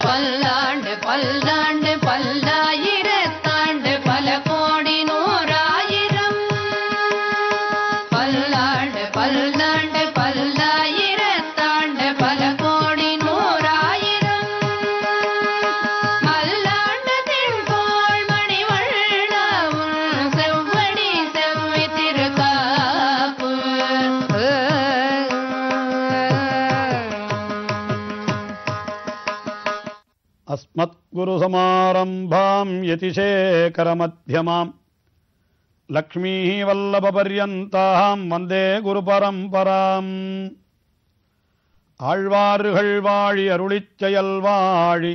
பல்லாண்டு பல்லாண்டு பல்லாயிரத்தாண்டு பல கோடி நூறாயிரம் பல்லாண்டு பல்லாண்டு பல்லாயிரத்தாண்டு பல கோடி நூறாயிரம் மல்லாண்டு திண்கோள் மணிவண்ணாவும் செவ்வடி செவ்வி திருக்காப்பு अस्मत्गुरुसमारम्भां यतिशेखरमध्यमां लक्ष्मीवल्लभपर्यन्तां वन्दे गुरुपरम्पराम् ஆழ்வார்கள் வாழி அருளிச் செயல் வாழி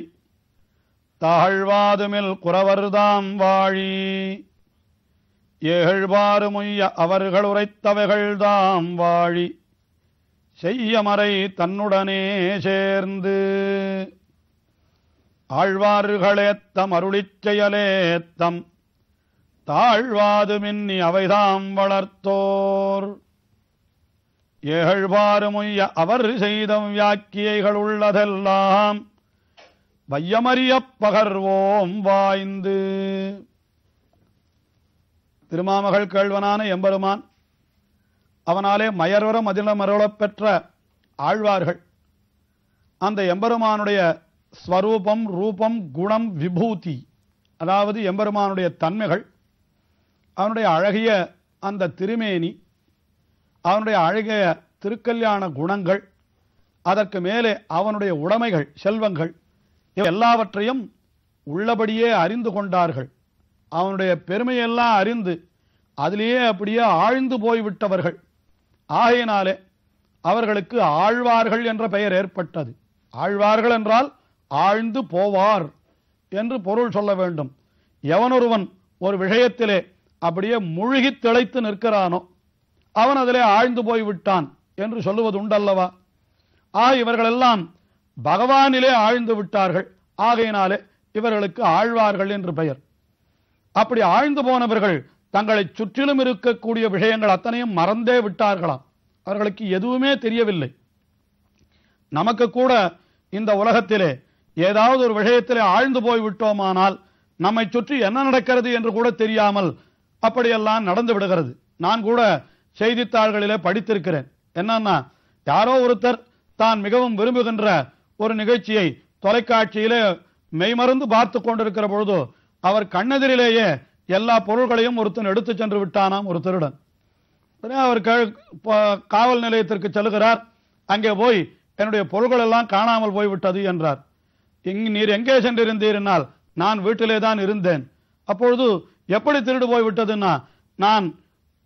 தாழ்வாதுமில் குறவர்தாம் வாழி ஏழ்வாறு முய்ய அவர்கள் உரைத்தவைகள்தாம் வாழி செய்யமறை தன்னுடனே சேர்ந்து ஆழ்வார்களேத்தம் அருளிச் செயலேத்தம் தாழ்வாது மின்னி அவைதாம் வளர்த்தோர் ஏழ்வாறு முய்ய அவர் செய்த வியாக்கியைகள் உள்ளதெல்லாம் வையமறியப் பகர்வோம் வாய்ந்து. திருமாமகள் கேள்வனான எம்பெருமான், அவனாலே மயர்வர மதிலமருளப் பெற்ற ஆழ்வார்கள், அந்த எம்பெருமானுடைய ஸ்வரூபம், ரூபம், குணம், விபூதி, அதாவது எம்பெருமானுடைய தன்மைகள், அவனுடைய அழகிய அந்த திருமேனி, அவனுடைய அழகிய திருக்கல்யாண குணங்கள், அதற்கு மேலே அவனுடைய உடைமைகள், செல்வங்கள், எல்லாவற்றையும் உள்ளபடியே அறிந்து கொண்டார்கள். அவனுடைய பெருமையெல்லாம் அறிந்து அதிலேயே அப்படியே ஆழ்ந்து போய்விட்டவர்கள். ஆகையினாலே அவர்களுக்கு ஆழ்வார்கள் என்ற பெயர் ஏற்பட்டது. ஆழ்வார்கள் என்றால் ஆழ்ந்து போவார் என்று பொருள் சொல்ல வேண்டும். எவனொருவன் ஒரு விஷயத்திலே அப்படியே மூழ்கி திளைத்து நிற்கிறானோ அவன் அதிலே ஆழ்ந்து போய்விட்டான் என்று சொல்லுவது உண்டல்லவா? இவர்களெல்லாம் பகவானிலே ஆழ்ந்து விட்டார்கள். ஆகையினாலே இவர்களுக்கு ஆழ்வார்கள் என்று பெயர். அப்படி ஆழ்ந்து போனவர்கள் தங்களை சுற்றிலும் இருக்கக்கூடிய விஷயங்கள் அத்தனையும் மறந்தே விட்டார்களாம். அவர்களுக்கு எதுவுமே தெரியவில்லை. நமக்கு கூட இந்த உலகத்திலே ஏதாவது ஒரு விஷயத்திலே ஆழ்ந்து போய் விட்டோமானால் நம்மை சுற்றி என்ன நடக்கிறது என்று கூட தெரியாமல் அப்படியெல்லாம் நடந்து விடுகிறது. நான் கூட செய்தித்தாள்களிலே படித்திருக்கிறேன். என்னன்னா, யாரோ ஒருத்தர் தான் மிகவும் விரும்புகின்ற ஒரு நிகழ்ச்சியை தொலைக்காட்சியிலே மெய்மறந்து பார்த்து கொண்டிருக்கிற பொழுது அவர் கண்ணெதிரிலேயே எல்லா பொருள்களையும் ஒருத்தன் எடுத்து சென்று விட்டானாம், ஒரு திருடன். அவர் காவல் நிலையத்திற்கு செல்கிறார். அங்கே போய் என்னுடைய பொருள்கள் எல்லாம் காணாமல் போய்விட்டது என்றார். நீர் எங்கே சென்றிருந்தீர்னால், நான் வீட்டிலே தான் இருந்தேன். அப்பொழுது எப்படி திருடு போய்விட்டதுன்னா, நான்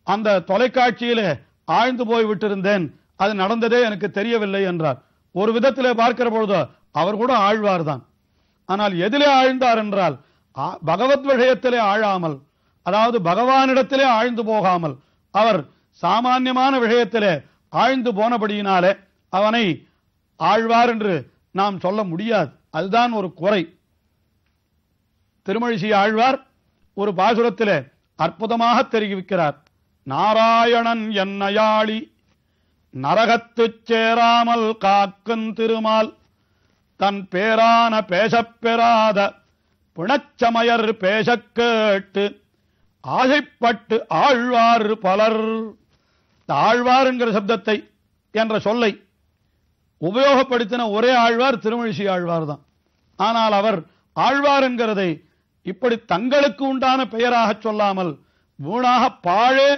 அந்த தொலைக்காட்சியிலே ஆழ்ந்து போய்விட்டிருந்தேன், அது நடந்ததே எனக்கு தெரியவில்லை என்றார். ஒரு விதத்திலே பார்க்கிற பொழுது அவர் கூட ஆழ்வார் தான். ஆனால் எதிலே ஆழ்ந்தார் என்றால் பகவத் விஷயத்திலே ஆழாமல், அதாவது பகவானிடத்திலே ஆழ்ந்து போகாமல் அவர் சாமான்யமான விஷயத்திலே ஆழ்ந்து போனபடியினாலே அவனை ஆழ்வார் என்று நாம் சொல்ல முடியாது. அதுதான் ஒரு குறை. திருமழிசை ஆழ்வார் ஒரு பாசுரத்திலே அற்புதமாக தெரிவிக்கிறார். நாராயணன் என்னையாளி நரகத்துச் சேராமல் காக்கும் திருமால் தன் பேரான பேசப்பெறாத பிணச்சமயர் பேசக் கேட்டு ஆசைப்பட்டு ஆழ்வார் பலர். ஆழ்வார் என்கிற சப்தத்தை என்ற சொல்லை உபயோகப்படுத்தின ஒரே ஆழ்வார் திருமழிசை ஆழ்வார் தான். ஆனால் அவர் ஆழ்வார் என்கிறதை இப்படி தங்களுக்கு உண்டான பெயராக சொல்லாமல் வீணாக பாழே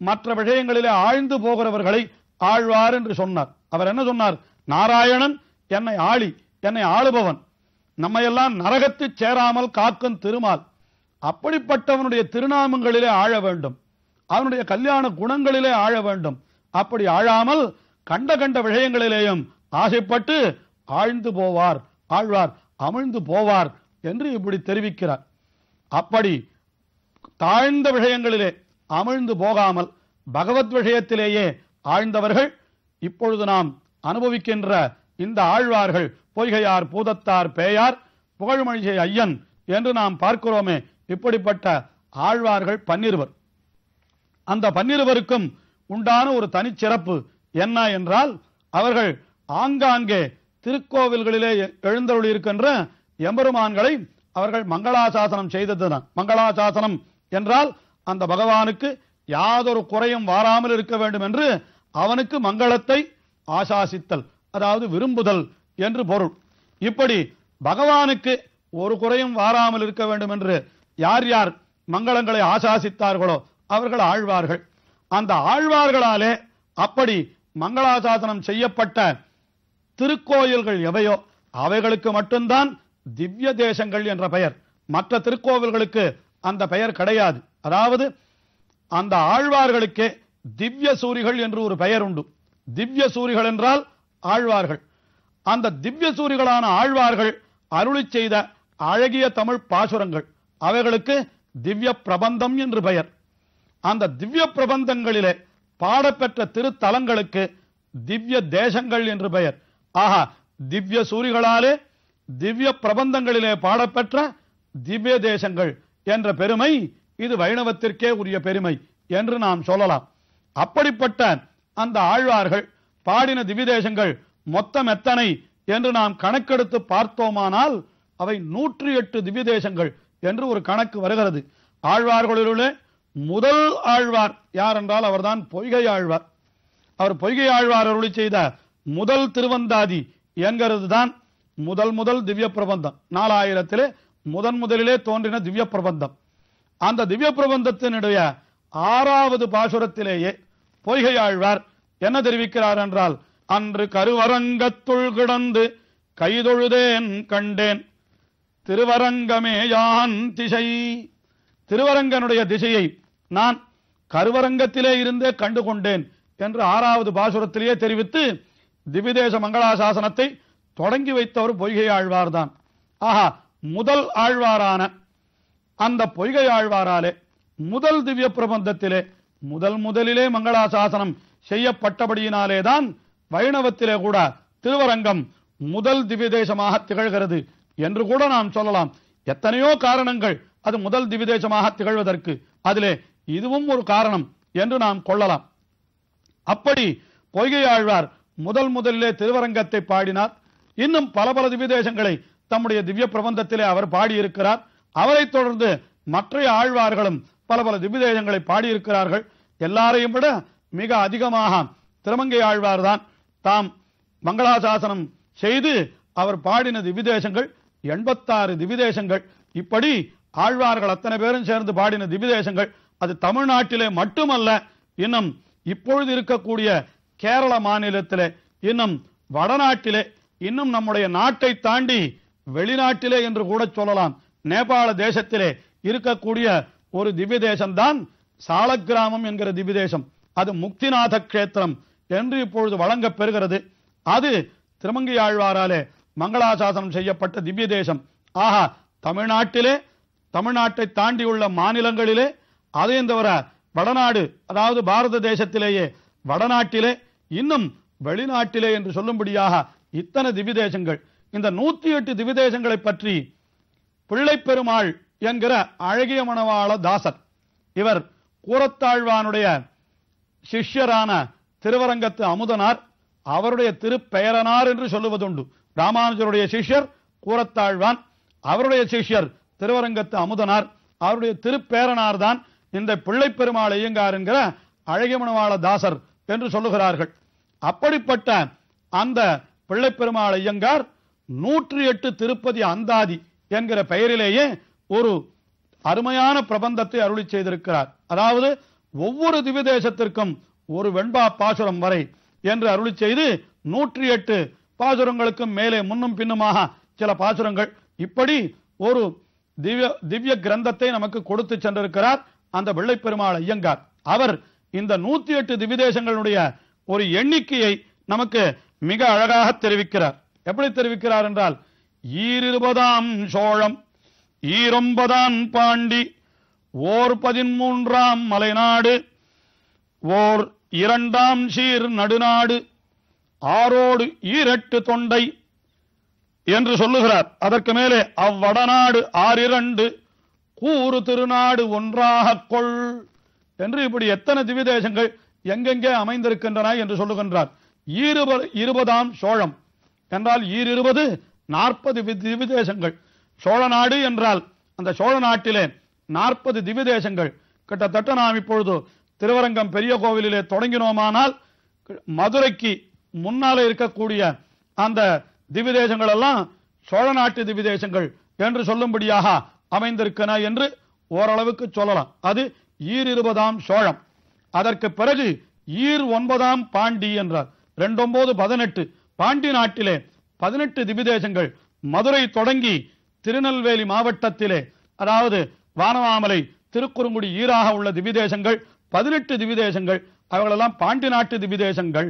மற்ற விஷயங்களிலே ஆழ்ந்து போகிறவர்களை ஆழ்வார் என்று சொன்னார். அவர் என்ன சொன்னார்? நாராயணன் என்னை ஆளி, என்னை ஆளுபவன், நம்மையெல்லாம் நரகத்து சேராமல் காக்கும் திருமால். அப்படிப்பட்டவனுடைய திருநாமங்களிலே ஆழ வேண்டும், அவனுடைய கல்யாண குணங்களிலே ஆழ வேண்டும். அப்படி ஆழாமல் கண்ட கண்ட விஷயங்களிலேயும் ஆசைப்பட்டு ஆழ்ந்து போவார், ஆழ்வார் அமிழ்ந்து போவார் என்று இப்படி தெரிவிக்கிறார். அப்படி தாழ்ந்த விஷயங்களிலே அமிழ்ந்து போகாமல் பகவத் விஷயத்திலேயே ஆழ்ந்தவர்கள் இப்பொழுது நாம் அனுபவிக்கின்ற இந்த ஆழ்வார்கள், பொய்கையார், பூதத்தார், பேயார், புகழ்மழிசை ஐயன் என்று நாம் பார்க்கிறோமே, இப்படிப்பட்ட ஆழ்வார்கள் 12. அந்த 12 உண்டான ஒரு தனிச்சிறப்பு என்ன என்றால், அவர்கள் ஆங்காங்கே திருக்கோவில்களிலே எழுந்தருளி இருக்கின்ற எம்பெருமான்களை அவர்கள் மங்களாசாசனம் செய்ததுதான். மங்களாசாசனம் என்றால் அந்த பகவானுக்கு யாதொரு குறையும் வாராமல் இருக்க வேண்டும் என்று அவனுக்கு மங்களத்தை ஆசாசித்தல், அதாவது விரும்புதல் என்று பொருள். இப்படி பகவானுக்கு ஒரு குறையும் வாராமல் இருக்க வேண்டும் என்று யார் யார் மங்களங்களை ஆசாசித்தார்களோ அவர்கள் ஆழ்வார்கள். அந்த ஆழ்வார்களாலே அப்படி மங்களாசாசனம் செய்யப்பட்ட திருக்கோயில்கள் எவையோ அவைகளுக்கு மட்டும்தான் திவ்ய தேசங்கள் என்ற பெயர். மற்ற திருக்கோவில்களுக்கு அந்த பெயர் கிடையாது. அதாவது அந்த ஆழ்வார்களுக்கே திவ்ய சூரிகள் என்று ஒரு பெயர் உண்டு. திவ்ய சூரிகள் என்றால் ஆழ்வார்கள். அந்த திவ்ய சூரிகளான ஆழ்வார்கள் அருளி செய்த அழகிய தமிழ் பாசுரங்கள் அவைகளுக்கு திவ்ய பிரபந்தம் என்று பெயர். அந்த திவ்ய பிரபந்தங்களிலே பாடப்பெற்ற திருத்தலங்களுக்கு திவ்ய தேசங்கள் என்று பெயர். ஆஹா, திவ்ய சூரிகளாலே திவ்ய பிரபந்தங்களிலே பாடப்பெற்ற திவ்ய தேசங்கள் என்ற பெருமை இது வைணவத்திற்கே உரிய பெருமை என்று நாம் சொல்லலாம். அப்படிப்பட்ட அந்த ஆழ்வார்கள் பாடின திவ்ய தேசங்கள் மொத்தம் எத்தனை என்று நாம் கணக்கெடுத்து பார்த்தோமானால் அவை 108 திவ்ய தேசங்கள் என்று ஒரு கணக்கு வருகிறது. ஆழ்வார்களிலுள்ளே முதல் ஆழ்வார் யார் என்றால் அவர்தான் பொய்கை ஆழ்வார். அவர் பொய்கை ஆழ்வார் அருளி செய்த முதல் திருவந்தாதி என்கிறது தான் முதல் திவ்ய பிரபந்தம். 4000 முதலிலே தோன்றின திவ்ய பிரபந்தம். அந்த திவ்ய பிரபந்தத்தினுடைய 6வது பாசுரத்திலேயே பொய்கை ஆழ்வார் என்ன தெரிவிக்கிறார் என்றால், அன்று கருவரங்கத்துள் கிடந்து கைதொழுதேன் கண்டேன் திருவரங்கமே யான் திசை. திருவரங்கனுடைய திசையை நான் கருவரங்கத்திலே இருந்தே கண்டு கொண்டேன் என்று 6வது பாசுரத்திலேயே தெரிவித்து திவ்யதேச மங்களாசாசனத்தை தொடங்கி வைத்தவர் பொய்கை ஆழ்வார்தான். ஆஹா, முதல் ஆழ்வாரான அந்த பொய்கை ஆழ்வாராலே முதல் திவ்ய பிரபந்தத்திலே முதலிலே மங்களாசாசனம் செய்யப்பட்டபடியினாலேதான் வைணவத்திலே கூட திருவரங்கம் முதல் திவ்ய தேசமாக திகழ்கிறது என்று கூட நாம் சொல்லலாம். எத்தனையோ காரணங்கள் அது முதல் திவ்ய தேசமாக திகழ்வதற்கு, அதிலே இதுவும் ஒரு காரணம் என்று நாம் கொள்ளலாம். அப்படி பொய்கை ஆழ்வார் முதலிலே திருவரங்கத்தை பாடினார். இன்னும் பல திவ்ய தேசங்களை தம்முடைய திவ்ய பிரபந்தத்திலே அவர் பாடியிருக்கிறார். அவரைத் தொடர்ந்து மற்ற ஆழ்வார்களும் பல திவ்ய தேசங்களை பாடியிருக்கிறார்கள். எல்லாரையும் விட மிக அதிகமாக திருமங்கை ஆழ்வார் தான் தாம் மங்களாசாசனம் செய்து அவர் பாடின திவ்ய தேசங்கள் 86 திவ்ய தேசங்கள். இப்படி ஆழ்வார்கள் அத்தனை பேரும் சேர்ந்து பாடின திவ்ய தேசங்கள் அது தமிழ்நாட்டிலே மட்டுமல்ல, இன்னும் இப்பொழுது இருக்கக்கூடிய கேரள மாநிலத்திலே, இன்னும் வடநாட்டிலே, இன்னும் நம்முடைய நாட்டை தாண்டி வெளிநாட்டிலே என்று கூட சொல்லலாம், நேபாள தேசத்திலே இருக்கக்கூடிய ஒரு திவ்ய தேசம்தான் சாலக்கிராமம் என்கிற திவ்ய தேசம். அது முக்திநாத கஷேத்திரம் என்று இப்பொழுது வழங்கப் பெறுகிறது. அது திருமங்கை ஆழ்வாராலே மங்களாசாசனம் செய்யப்பட்ட திவ்ய தேசம். ஆஹா, தமிழ்நாட்டை தாண்டியுள்ள மாநிலங்களிலே, அதையும் தவிர வடநாடு, அதாவது பாரத தேசத்திலேயே வடநாட்டிலே, இன்னும் வெளிநாட்டிலே என்று சொல்லும்படியாக இத்தனை திவ்ய தேசங்கள். இந்த 108 திவ்ய தேசங்களை பற்றி பிள்ளை பெருமாள் என்கிற அழகிய மணவாள தாசர், இவர் கூரத்தாழ்வானுடைய சிஷ்யரான திருவரங்கத்து அமுதனார், அவருடைய திருப்பெயரனார் என்று சொல்லுவதுண்டு. ராமானுஜருடைய சிஷ்யர் கூரத்தாழ்வான், அவருடைய சிஷ்யர் திருவரங்கத்து அமுதனார், அவருடைய திருப்பேரனார் தான் இந்த பிள்ளை பெருமாள் ஐயங்கார் என்கிற அழகிய மணவாள தாசர் என்று சொல்லுகிறார்கள். அப்படிப்பட்ட அந்த பிள்ளை பெருமாள் ஐயங்கார் 108 திருப்பதி அந்தாதி என்கிற பெயரிலேயே ஒரு அருமையான பிரபந்தத்தை அருளி செய்திருக்கிறார். அதாவது ஒவ்வொரு திவ்ய தேசத்திற்கும் ஒரு வெண்பா பாசுரம் வரை என்று அருளி செய்து 108 பாசுரங்களுக்கும் மேலே முன்னும் பின்னுமாக சில பாசுரங்கள், இப்படி ஒரு திவ்ய கிரந்தத்தை நமக்கு கொடுத்து சென்றிருக்கிறார் அந்த பிள்ளை பெருமாள் ஐயங்கார். அவர் இந்த 108 திவ்ய தேசங்களுடைய ஒரு எண்ணிக்கையை நமக்கு மிக அழகாக தெரிவிக்கிறார். எப்படி தெரிவிக்கிறார் என்றால், 20ஆம் சோழம், 19ஆம் பாண்டி, 13ஆம் மலைநாடு, 2ஆம் சீர் நடுநாடு, 6ஓடு 8 தொண்டை என்று சொல்லுகிறார். அதற்கு மேலே அவ்வடநாடு 6 கூறு திருநாடு ஒன்றாக கொள் என்று இப்படி எத்தனை திவ்ய தேசங்கள் எங்கெங்கே அமைந்திருக்கின்றன என்று சொல்லுகின்றார். 20ஆம் சோழம் என்றால் 20 40 திவ்ய தேசங்கள். சோழ நாடு என்றால் அந்த சோழ நாட்டிலே 40 திவ்ய தேசங்கள். கிட்டத்தட்ட நாம் இப்பொழுது திருவரங்கம் பெரிய கோவிலிலே தொடங்கினோமானால் மதுரைக்கு முன்னாலே இருக்கக்கூடிய அந்த திவ்ய தேசங்கள் எல்லாம் சோழ நாட்டு திவ்ய தேசங்கள் என்று சொல்லும்படியாக அமைந்திருக்கின என்று ஓரளவுக்கு சொல்லலாம். அது ஈர் 20ஆம் சோழம். அதற்கு பிறகு ஈர் 9ஆம் பாண்டி என்றார். 29 18 பாண்டி நாட்டிலே 18 திவ்ய தேசங்கள். மதுரை தொடங்கி திருநெல்வேலி மாவட்டத்திலே, அதாவது வானமாமலை திருக்குறுங்குடி ஈராக உள்ள திவ்ய தேசங்கள் 18 திவ்ய தேசங்கள். அவர்களெல்லாம் பாண்டி நாட்டு திவ்ய தேசங்கள்.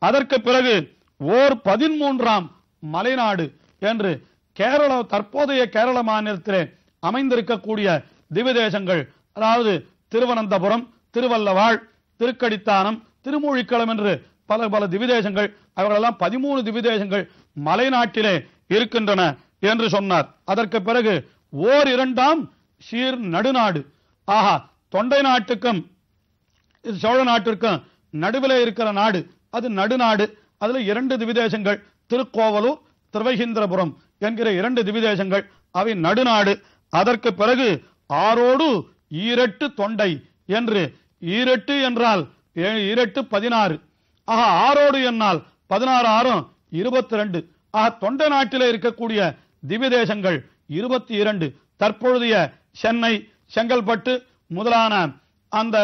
அதற்கு பிறகு ஓர் 13ஆம் மலைநாடு என்று கேரள, தற்போதைய கேரள மாநிலத்திலே அமைந்திருக்கக்கூடிய திவ்ய தேசங்கள், அதாவது திருவனந்தபுரம், திருவல்லவாழ், திருக்கடித்தானம், திருமூழிக்களம் என்று பல பல திவ்ய தேசங்கள். அவர்களெல்லாம் 13 திவ்ய தேசங்கள் மலைநாட்டிலே இருக்கின்றன என்று சொன்னார். அதற்கு பிறகு ஓர் 2ஆம் சீர் நடுநாடு. ஆஹா, தொண்டை நாட்டுக்கும் சோழ நாட்டிற்கும் நடுவிலே இருக்கிற நாடு அது நடுநாடு. அதுல 2 திவ்ய தேசங்கள், திருக்கோவலூர், திருவைகுந்தபுரம் என்கிற 2 திவ்ய தேசங்கள், அவை நடுநாடு. அதற்கு பிறகு ஆரோடு ஈரெட்டு தொண்டை என்று, ஈரெட்டு என்றால் 16. ஆக ஆரோடு என்னால் 16 ஆறும் 22. ஆக தொண்டை நாட்டிலே இருக்கக்கூடிய திவ்ய தேசங்கள் 22. தற்பொழுதைய சென்னை, செங்கல்பட்டு முதலான அந்த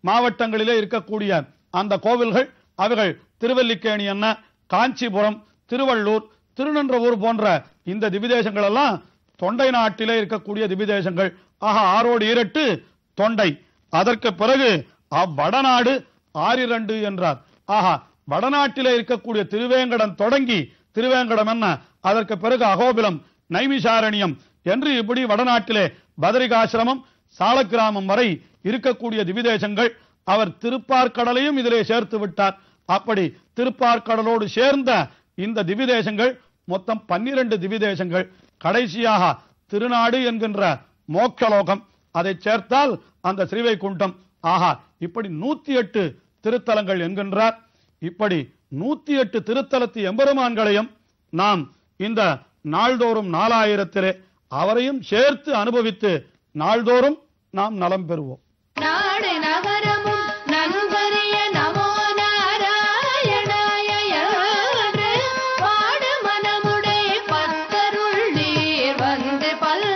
மாவட்டங்களிலே இருக்கக்கூடிய அந்த கோவில்கள், அவைகள் திருவல்லிக்கேணி என்ன, காஞ்சிபுரம், திருவள்ளூர், திருநன்றவூர் போன்ற இந்த திவ்ய தேசங்கள் எல்லாம் தொண்டை நாட்டிலே இருக்கக்கூடிய திவ்ய தேசங்கள். ஆக ஆரோடு ஈரெட்டு தொண்டை. அதற்கு பிறகு வடநாடு 62 என்றார். ஆஹா, வடநாட்டிலே இருக்கக்கூடிய திருவேங்கடம் தொடங்கி, திருவேங்கடம் என்ன, அதற்கு பிறகு அகோபிலம், நைமிசாரண்யம் என்று இப்படி வடநாட்டிலே பதரிகாசிரமம், சாலக்கிராமம் வரை இருக்கக்கூடிய திவ்ய தேசங்கள். அவர் திருப்பார்கடலையும் இதிலே சேர்த்து விட்டார். அப்படி திருப்பார்கடலோடு சேர்ந்த இந்த திவ்ய தேசங்கள் மொத்தம் 12 திவ்ய தேசங்கள். கடைசியாக திருநாடு என்கின்ற மோட்சலோகம், அதை சேர்த்தால் அந்த ஸ்ரீவைகுண்டம். ஆஹா, இப்படி 108 திருத்தலங்கள் என்கின்றார். இப்படி 108 திருத்தலத்து எம்பெருமான்களையும் நாம் இந்த நாள்தோறும் 4000 அவரையும் சேர்த்து அனுபவித்து நாள்தோறும் நாம் நலம் பெறுவோம். நாடு நகரமும் நன்கரிய நமோ நாராயணாய என்று பாடு மனமுடை பத்தருள் நீர் வந்து பல்